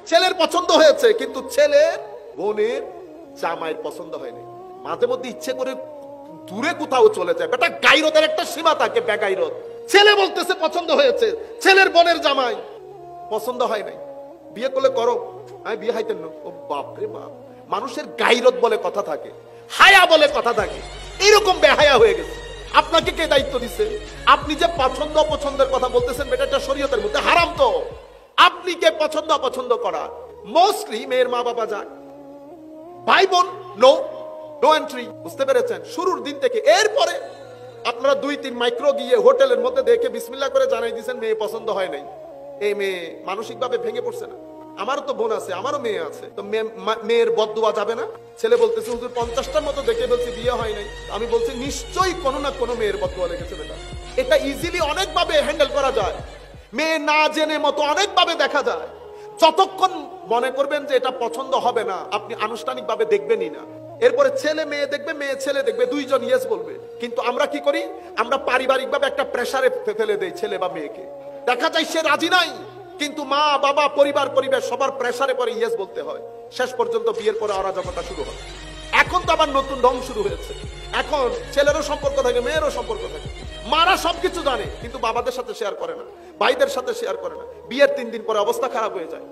ছেলের পছন্দ হয়েছে, কিন্তু ছেলের বোনের জামাইয়ের পছন্দ হয়নি। মাঝে মধ্যে ইচ্ছে করে দূরে কোথাও চলে যায়। বেটা গাইরতের একটা সীমা থাকে, বেগাইরত। ছেলে বলতেছে পছন্দ হয়েছে, ছেলের বোনের জামাই পছন্দ হয় নাই, বিয়ে করলে করো। আমি বিয়ে হাইতেন না। ও বাপ রে বাপ, মানুষের গাইরত বলে কথা থাকে, হায়া বলে কথা থাকে, এরকম বেহায়া হয়ে গেছে। আপনাকে কে দায়িত্ব দিছে? আপনি যে পছন্দ অপছন্দের কথা বলতেছেন, বেটা এটা শরীয়তের মধ্যে হারাম। তো আপনি কে পছন্দ অপছন্দ করা? মোস্টলি মেয়ের মা বাবা যাক, ভাই বোন নো এন্ট্রি। বুঝতে পেরেছেন? শুরুর দিন থেকে। এরপরে আপনারা 2-3 মাইক্রো গিয়ে হোটেলের মধ্যে দেখে বিসমিল্লাহ করে জানাই দিয়েছেন মেয়ে পছন্দ হয় নাই। এই মেয়ে মানসিকভাবে ভেঙে পড়ছে না? আমারও তো বোন আছে, আমারও মেয়ে আছে, তো মেয়ের বদদুয়া যাবে না? ছেলে বলতেছে হুজুর 50টার মতো দেখে বলছি বিয়ে হয় নাই। আমি বলছি নিশ্চয়ই কোনো না কোনো মেয়ের বদদুয়া লেগেছে বেটা। এটা ইজিলি অনেকভাবে হ্যান্ডেল করা যায়। মেয়ে না জেনে মতো অনেকভাবে দেখা যায়। যতক্ষণ মনে করবেন যে এটা পছন্দ হবে না, আপনি আনুষ্ঠানিকভাবে দেখবেনই না। এরপরে ছেলে মেয়ে দেখবে, মেয়ে ছেলে দেখবে, দুইজন ইয়েস বলবে। কিন্তু আমরা কি করি? আমরা পারিবারিকভাবে একটা প্রেসারে ফেলে দেই ছেলে বা মেয়েকে। দেখা যায় সে রাজি নাই, কিন্তু মা বাবা পরিবার সবার প্রেসারে পরে ইয়েস বলতে হয়। শেষ পর্যন্ত বিয়ের পরে অরাজকতা শুরু হয়। এখন তো আবার নতুন ঢং শুরু হয়েছে। এখন ছেলেরও সম্পর্ক থাকে, মেয়েরও সম্পর্ক থাকে। মারা সবকিছু জানে, কিন্তু বাবাদের সাথে শেয়ার করে না, ভাইদের সাথে শেয়ার করে না। বিয়ের 3 দিন পরে অবস্থা খারাপ হয়ে যায়।